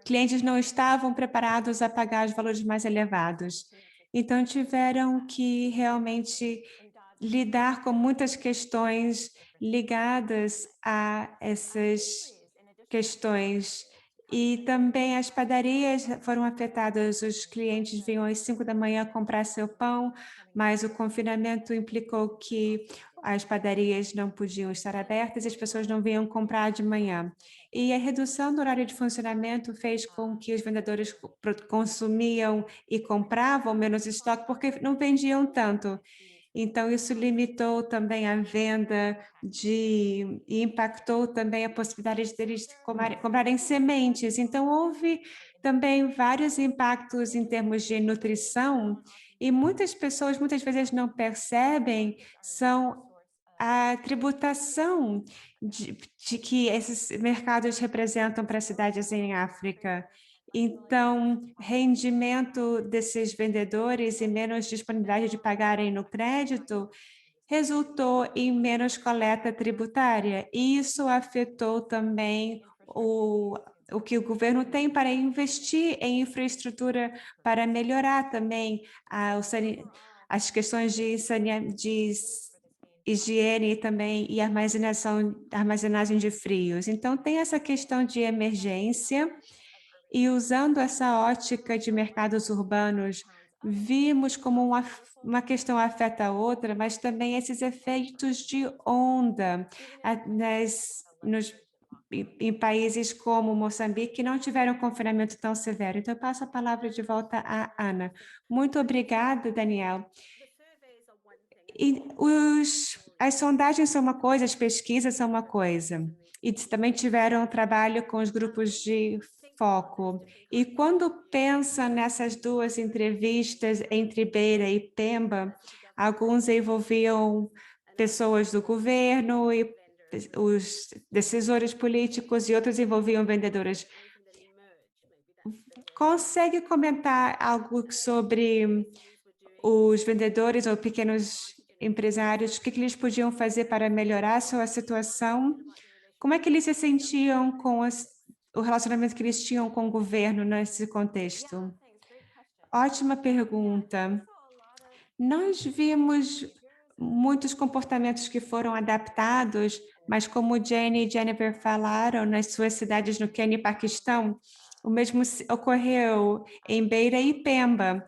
[SPEAKER 3] clientes não estavam preparados a pagar os valores mais elevados. Então, tiveram que realmente lidar com muitas questões ligadas a essas questões. E também as padarias foram afetadas, os clientes vinham às 5 da manhã comprar seu pão, mas o confinamento implicou que as padarias não podiam estar abertas e as pessoas não vinham comprar de manhã. E a redução do horário de funcionamento fez com que os vendedores consumiam e compravam menos estoque porque não vendiam tanto. Então, isso limitou também a venda e impactou também a possibilidade deles comprarem sementes. Então, houve também vários impactos em termos de nutrição e muitas pessoas, muitas vezes não percebem, são a tributação de que esses mercados representam para as cidades em África. Então, rendimento desses vendedores e menos disponibilidade de pagarem no crédito resultou em menos coleta tributária. E isso afetou também o que o governo tem para investir em infraestrutura para melhorar também as questões de higiene também e armazenagem de frios. Então, tem essa questão de emergência e usando essa ótica de mercados urbanos, vimos como uma questão afeta a outra, mas também esses efeitos de onda em países como Moçambique que não tiveram confinamento tão severo. Então, eu passo a palavra de volta à Ana. Muito obrigada, Daniel. E as sondagens são uma coisa, as pesquisas são uma coisa. E também tiveram trabalho com os grupos de foco. E quando pensa nessas duas entrevistas entre Beira e Pemba, alguns envolviam pessoas do governo e os decisores políticos e outros envolviam vendedores. Consegue comentar algo sobre os vendedores ou pequenos empresários, o que eles podiam fazer para melhorar a sua situação? Como é que eles se sentiam com o relacionamento que eles tinham com o governo nesse contexto? Ótima pergunta. Nós vimos muitos comportamentos que foram adaptados, mas como Jenny e Jennifer falaram, nas suas cidades no Quênia e Paquistão, o mesmo ocorreu em Beira e Pemba.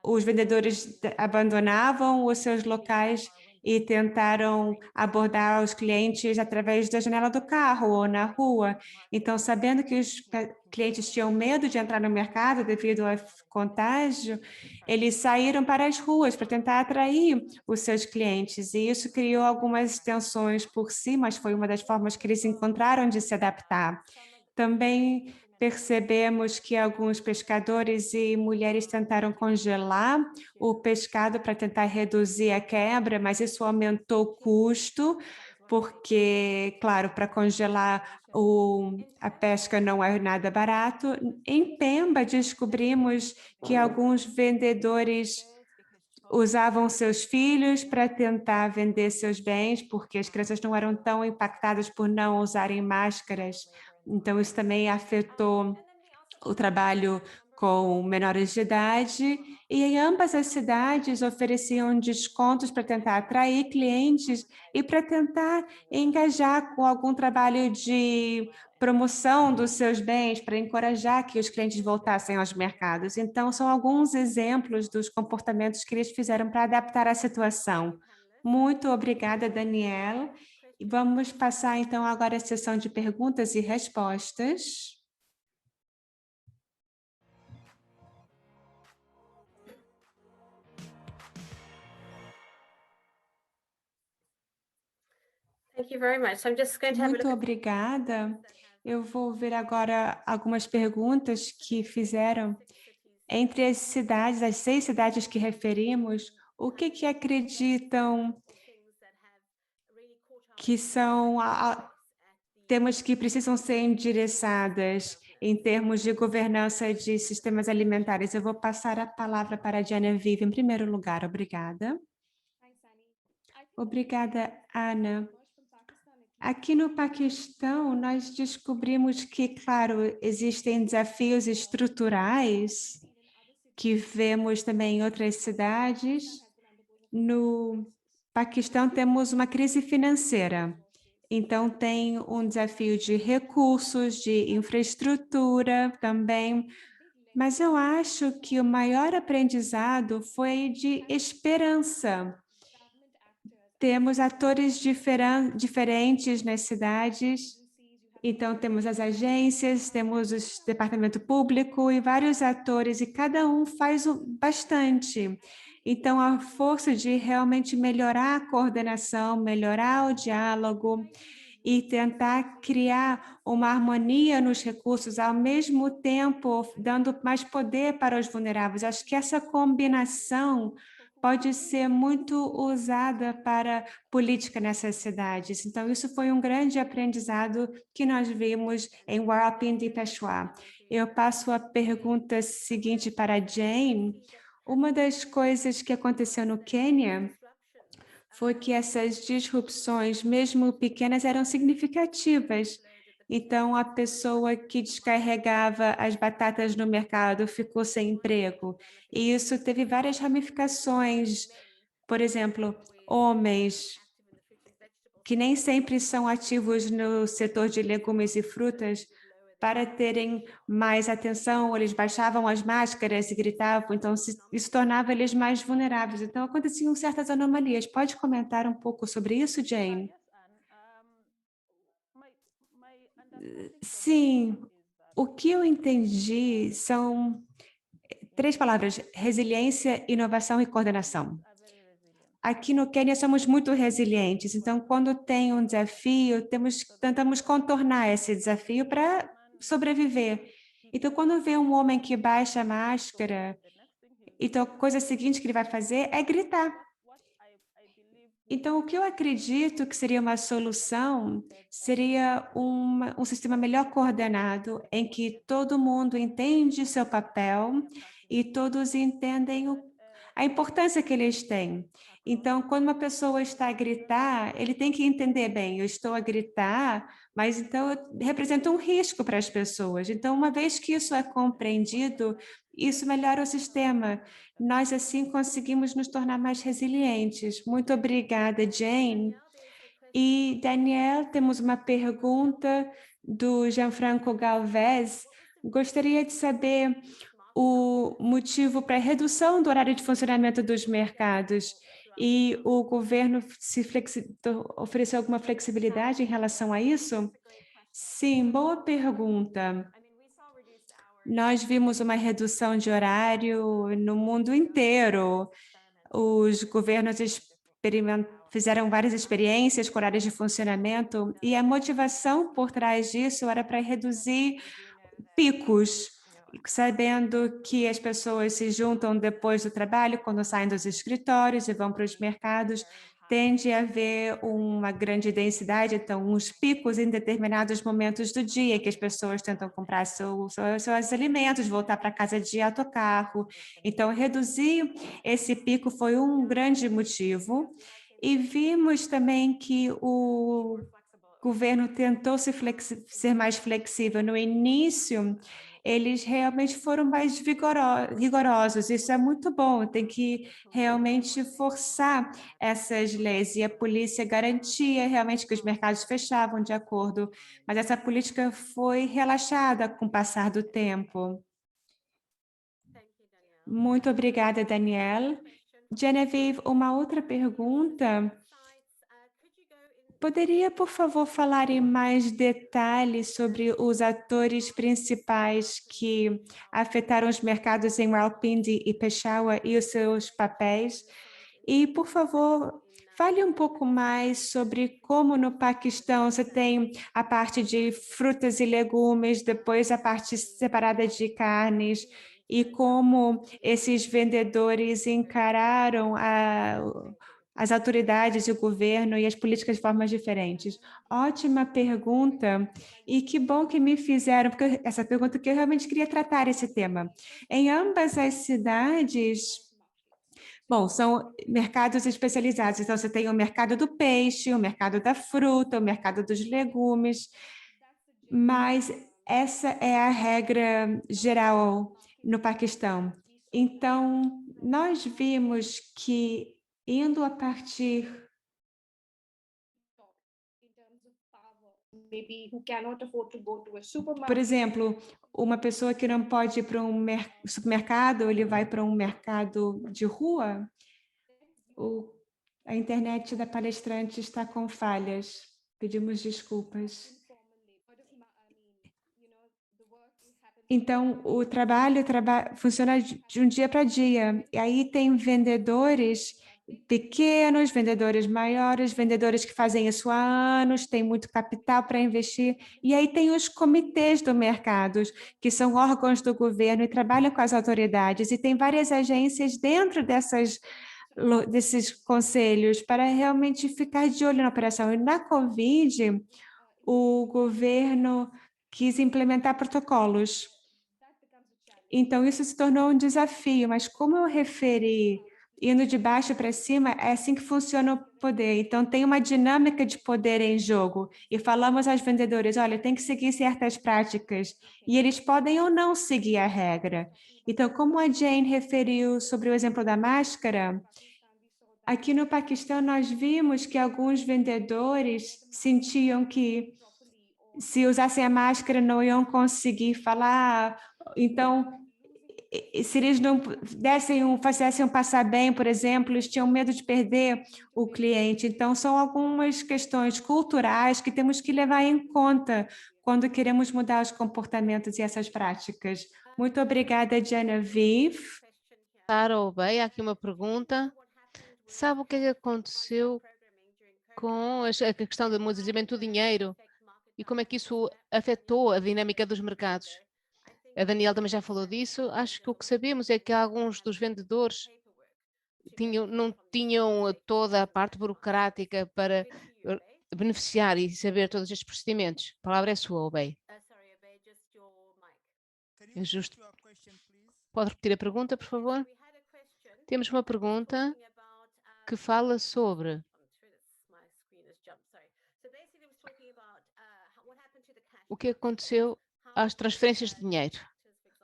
[SPEAKER 3] Os vendedores abandonavam os seus locais e tentaram abordar os clientes através da janela do carro ou na rua. Então, sabendo que os clientes tinham medo de entrar no mercado devido ao contágio, eles saíram para as ruas para tentar atrair os seus clientes. E isso criou algumas tensões por si, mas foi uma das formas que eles encontraram de se adaptar. Também percebemos que alguns pescadores e mulheres tentaram congelar o pescado para tentar reduzir a quebra, mas isso aumentou o custo, porque, claro, para congelar a pesca não é nada barato. Em Pemba, descobrimos que alguns vendedores usavam seus filhos para tentar vender seus bens, porque as crianças não eram tão impactadas por não usarem máscaras. Então, isso também afetou o trabalho com menores de idade, e em ambas as cidades ofereciam descontos para tentar atrair clientes e para tentar engajar com algum trabalho de promoção dos seus bens, para encorajar que os clientes voltassem aos mercados. Então, são alguns exemplos dos comportamentos que eles fizeram para adaptar a situação. Muito obrigada, Daniel. E vamos passar, então, agora à sessão de perguntas e respostas.
[SPEAKER 4] Thank you very much. So I'm just going to have a
[SPEAKER 3] Muito
[SPEAKER 4] look at
[SPEAKER 3] obrigada. Eu vou ver agora algumas perguntas que fizeram. Entre as cidades, as 6 cidades que referimos, o que acreditam que são temas que precisam ser endereçadas em termos de governança de sistemas alimentares? Eu vou passar a palavra para a Genevieve em primeiro lugar. Obrigada. Obrigada, Ana. Aqui no Paquistão, nós descobrimos que, claro, existem desafios estruturais que vemos também em outras cidades. No Paquistão, temos uma crise financeira. Então, tem um desafio de recursos, de infraestrutura também. Mas eu acho que o maior aprendizado foi de esperança. Temos atores diferentes nas cidades. Então, temos as agências, temos o departamento público e vários atores, e cada um faz bastante. Então, a força de realmente melhorar a coordenação, melhorar o diálogo e tentar criar uma harmonia nos recursos, ao mesmo tempo dando mais poder para os vulneráveis. Acho que essa combinação pode ser muito usada para política nessas cidades. Então, isso foi um grande aprendizado que nós vimos em Rawalpindi e Peshawar. Eu passo a pergunta seguinte para a Jane. Uma das coisas que aconteceu no Quênia foi que essas disrupções, mesmo pequenas, eram significativas. Então, a pessoa que descarregava as batatas no mercado ficou sem emprego. E isso teve várias ramificações. Por exemplo, homens que nem sempre são ativos no setor de legumes e frutas, para terem mais atenção, eles baixavam as máscaras e gritavam, então isso tornava eles mais vulneráveis. Então, aconteciam certas anomalias. Pode comentar um pouco sobre isso, Jane? Sim, o que eu entendi são 3 palavras: resiliência, inovação e coordenação. Aqui no Quênia somos muito resilientes, então quando tem um desafio, tentamos contornar esse desafio para sobreviver. Então, quando vê um homem que baixa a máscara, então a coisa seguinte que ele vai fazer é gritar. Então, o que eu acredito que seria uma solução seria um sistema melhor coordenado, em que todo mundo entende seu papel e todos entendem a importância que eles têm. Então, quando uma pessoa está a gritar, ele tem que entender bem, eu estou a gritar, mas então eu represento um risco para as pessoas. Então, uma vez que isso é compreendido, isso melhora o sistema. Nós, assim, conseguimos nos tornar mais resilientes. Muito obrigada, Jane. E, Daniel, temos uma pergunta do Gianfranco Galvez. Gostaria de saber o motivo para a redução do horário de funcionamento dos mercados, e o governo ofereceu alguma flexibilidade em relação a isso? Sim, boa pergunta. Nós vimos uma redução de horário no mundo inteiro. Os governos fizeram várias experiências com horários de funcionamento, e a motivação por trás disso era para reduzir picos, sabendo que as pessoas se juntam depois do trabalho, quando saem dos escritórios e vão para os mercados, tende a haver uma grande densidade, então uns picos em determinados momentos do dia, que as pessoas tentam comprar seus alimentos, voltar para casa de autocarro. Então, reduzir esse pico foi um grande motivo. E vimos também que o governo tentou ser mais flexível. No início, eles realmente foram mais rigorosos. Isso é muito bom, tem que realmente forçar essas leis. E a polícia garantia realmente que os mercados fechavam de acordo, mas essa política foi relaxada com o passar do tempo. Muito obrigada, Daniel. Genevieve, uma outra pergunta. Poderia, por favor, falar em mais detalhes sobre os atores principais que afetaram os mercados em Rawalpindi e Peshawar e os seus papéis? E, por favor, Fale um pouco mais sobre como no Paquistão você tem a parte de frutas e legumes, depois a parte separada de carnes, e como esses vendedores encararam as autoridades e o governo e as políticas de formas diferentes. Ótima pergunta, e que bom que me fizeram, porque essa pergunta que eu realmente queria tratar esse tema. Em ambas as cidades, bom, são mercados especializados. Então, você tem o mercado do peixe, o mercado da fruta, o mercado dos legumes, mas essa é a regra geral no Paquistão. Então, nós vimos que indo a partir por exemplo, uma pessoa que não pode ir para um supermercado, ele vai para um mercado de rua, a internet da palestrante está com falhas. Pedimos desculpas. Então, o trabalho funciona de um dia para dia. E aí tem vendedores pequenos, vendedores maiores, vendedores que fazem isso há anos, tem muito capital para investir. E aí tem os comitês do mercado, que são órgãos do governo e trabalham com as autoridades. E tem várias agências dentro desses conselhos para realmente ficar de olho na operação. E na Covid, o governo quis implementar protocolos. Então, isso se tornou um desafio, mas como eu referi, indo de baixo para cima, é assim que funciona o poder. Então, tem uma dinâmica de poder em jogo. E falamos aos vendedores, olha, tem que seguir certas práticas. E eles podem ou não seguir a regra. Então, como a Jane referiu sobre o exemplo da máscara, aqui no Paquistão nós vimos que alguns vendedores sentiam que se usassem a máscara não iam conseguir falar. Então, se eles não fizessem um passar bem, por exemplo, eles tinham medo de perder o cliente. Então, são algumas questões culturais que temos que levar em conta quando queremos mudar os comportamentos e essas práticas. Muito obrigada, Genevieve.
[SPEAKER 1] Sara Obey, há aqui uma pergunta. Sabe o que é que aconteceu com a questão do desenvolvimento do dinheiro e como é que isso afetou a dinâmica dos mercados? A Daniela também já falou disso. Acho que o que sabemos é que alguns dos vendedores não tinham toda a parte burocrática para beneficiar e saber todos estes procedimentos. A palavra é sua, Obey. É justo. Pode repetir a pergunta, por favor? Temos uma pergunta que fala sobre o que aconteceu às transferências de dinheiro.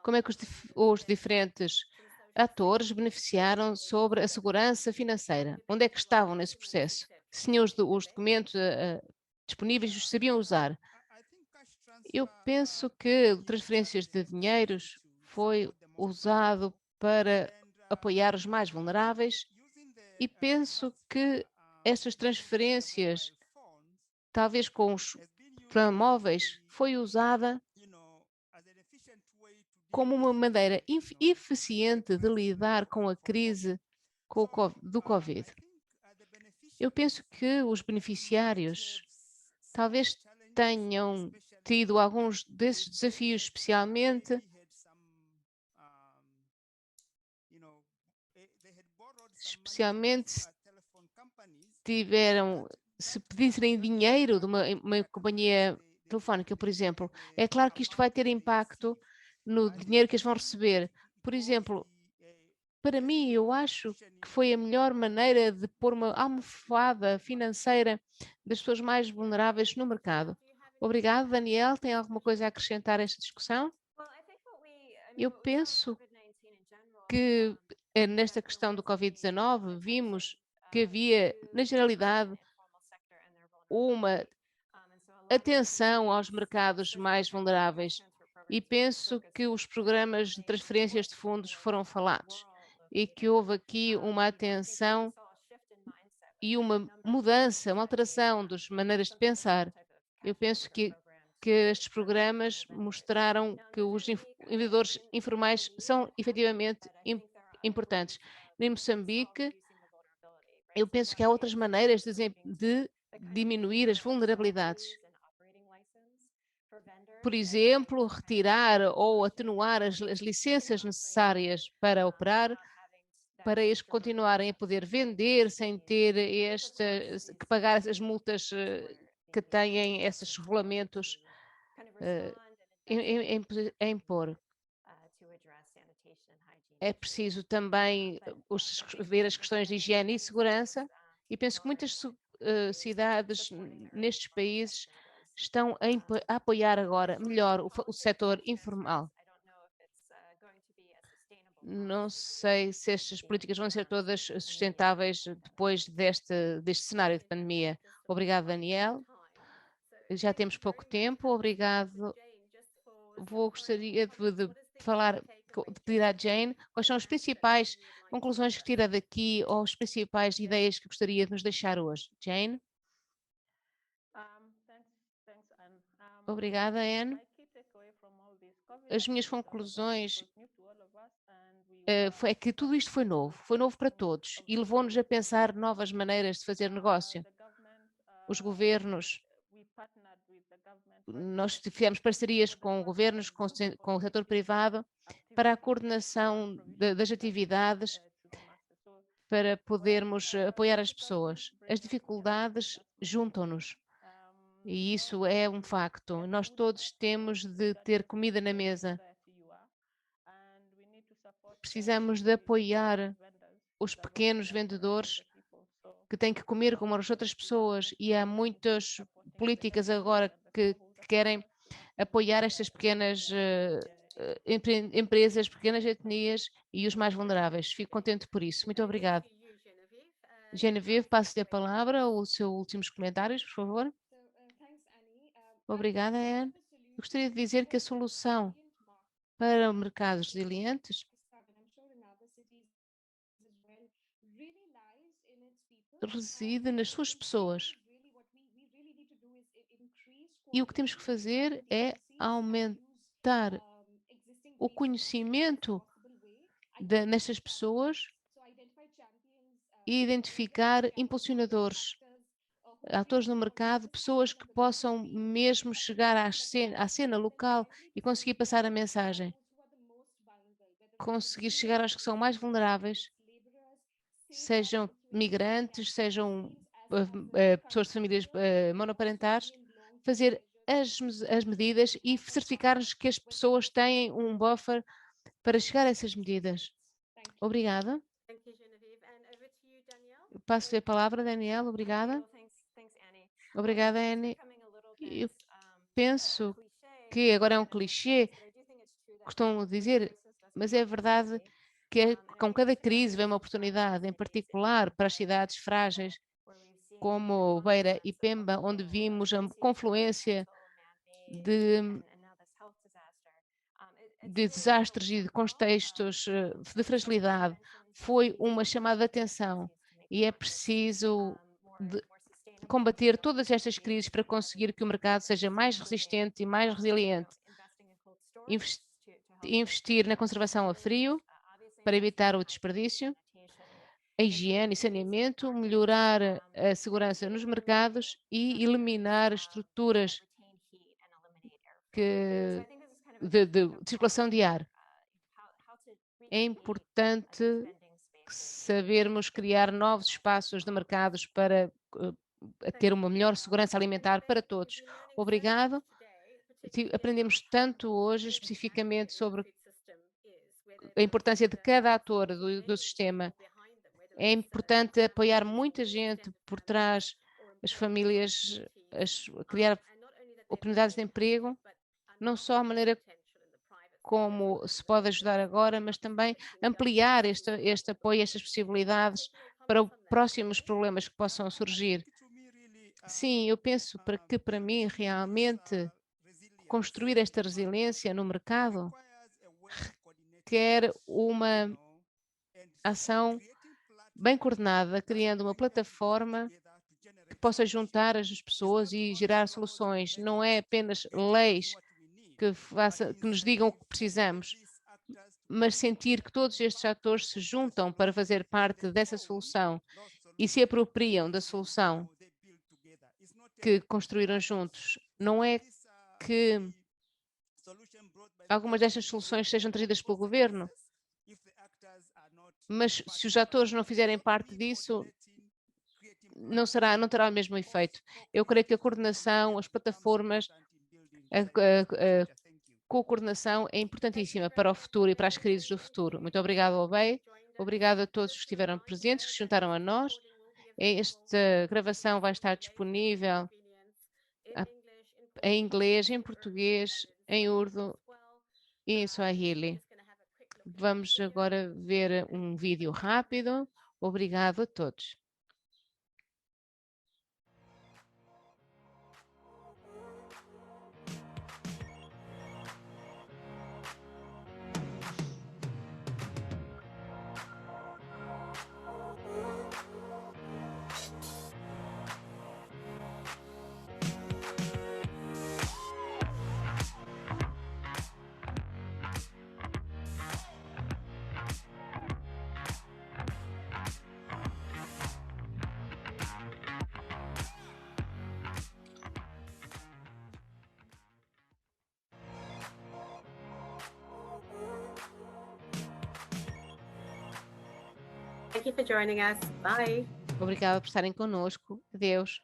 [SPEAKER 1] Como é que os diferentes atores beneficiaram sobre a segurança financeira? Onde é que estavam nesse processo? Se tinham os documentos disponíveis, os sabiam usar? Eu penso que transferências de dinheiros foi usado para apoiar os mais vulneráveis e penso que estas transferências, talvez com os telemóveis, foi usada como uma maneira eficiente de lidar com a crise do Covid. Eu penso que os beneficiários talvez tenham tido alguns desses desafios, especialmente se pedissem dinheiro de uma companhia telefónica, por exemplo. É claro que isto vai ter impacto no dinheiro que eles vão receber. Por exemplo, para mim, eu acho que foi a melhor maneira de pôr uma almofada financeira das pessoas mais vulneráveis no mercado. Obrigado, Daniel. Tem alguma coisa a acrescentar a esta discussão? Eu penso que nesta questão do Covid-19 vimos que havia, na generalidade, uma atenção aos mercados mais vulneráveis e penso que os programas de transferências de fundos foram falados e que houve aqui uma atenção e uma mudança, uma alteração das maneiras de pensar. Eu penso que estes programas mostraram que os investidores informais são efetivamente importantes. Em Moçambique, Eu penso que há outras maneiras de diminuir as vulnerabilidades. Por exemplo, retirar ou atenuar as licenças necessárias para operar, para eles continuarem a poder vender sem ter que pagar as multas que têm esses regulamentos a impor. É preciso também ver as questões de higiene e segurança, e penso que muitas cidades nestes países estão a apoiar agora melhor o setor informal. Não sei se estas políticas vão ser todas sustentáveis depois deste cenário de pandemia. Obrigado, Daniel. Já temos pouco tempo. Obrigado. Gostaria de falar, de pedir à Jane quais são as principais conclusões que tira daqui ou as principais ideias que gostaria de nos deixar hoje. Jane? Obrigada, Anne. As minhas conclusões é que tudo isto foi novo para todos e levou-nos a pensar novas maneiras de fazer negócio. Os governos, nós fizemos parcerias com governos, com o setor privado, para a coordenação das atividades, para podermos apoiar as pessoas. As dificuldades juntam-nos. E isso é um facto. Nós todos temos de ter comida na mesa. Precisamos de apoiar os pequenos vendedores que têm que comer como as outras pessoas, e há muitas políticas agora que querem apoiar estas pequenas empresas, pequenas etnias e os mais vulneráveis. Fico contente por isso. Muito obrigada. Genevieve, passo-lhe a palavra, os seus últimos comentários, por favor. Obrigada, Anne. Gostaria de dizer que a solução para mercados resilientes reside nas suas pessoas. E o que temos que fazer é aumentar o conhecimento nestas pessoas e identificar impulsionadores, atores no mercado, pessoas que possam mesmo chegar à cena local e conseguir passar a mensagem. Conseguir chegar aos que são mais vulneráveis, sejam migrantes, sejam pessoas de famílias monoparentais, fazer as medidas e certificar-nos que as pessoas têm um buffer para chegar a essas medidas. Obrigada. Passo-lhe a palavra, Daniel. Obrigada. Obrigada, Anne. Eu penso que agora é um clichê, costumo dizer, mas é verdade que com cada crise vem uma oportunidade, em particular para as cidades frágeis, como Beira e Pemba, onde vimos a confluência de desastres e de contextos de fragilidade. Foi uma chamada de atenção e é preciso combater todas estas crises para conseguir que o mercado seja mais resistente e mais resiliente. Investir na conservação a frio para evitar o desperdício, a higiene e saneamento, melhorar a segurança nos mercados e eliminar estruturas de circulação de ar. É importante sabermos criar novos espaços de mercados para ter uma melhor segurança alimentar para todos. Obrigado. Aprendemos tanto hoje, especificamente, sobre a importância de cada ator do sistema. É importante apoiar muita gente por trás, as famílias, criar oportunidades de emprego, não só a maneira como se pode ajudar agora, mas também ampliar este apoio, estas possibilidades para os próximos problemas que possam surgir. Sim, eu penso que para mim realmente construir esta resiliência no mercado requer uma ação bem coordenada, criando uma plataforma que possa juntar as pessoas e gerar soluções. Não é apenas leis que nos digam o que precisamos, mas sentir que todos estes atores se juntam para fazer parte dessa solução e se apropriam da solução que construíram juntos. Não é que algumas destas soluções sejam trazidas pelo governo, mas se os atores não fizerem parte disso, não terá o mesmo efeito. Eu creio que a coordenação, as plataformas, a coordenação é importantíssima para o futuro e para as crises do futuro. Muito obrigado, Obey. Obrigado a todos que estiveram presentes, que se juntaram a nós. Esta gravação vai estar disponível em inglês, em português, em urdu e em swahili. Vamos agora ver um vídeo rápido. Obrigado a todos.
[SPEAKER 4] Thank you for joining us. Bye.
[SPEAKER 1] Obrigada por estarem conosco. Adeus.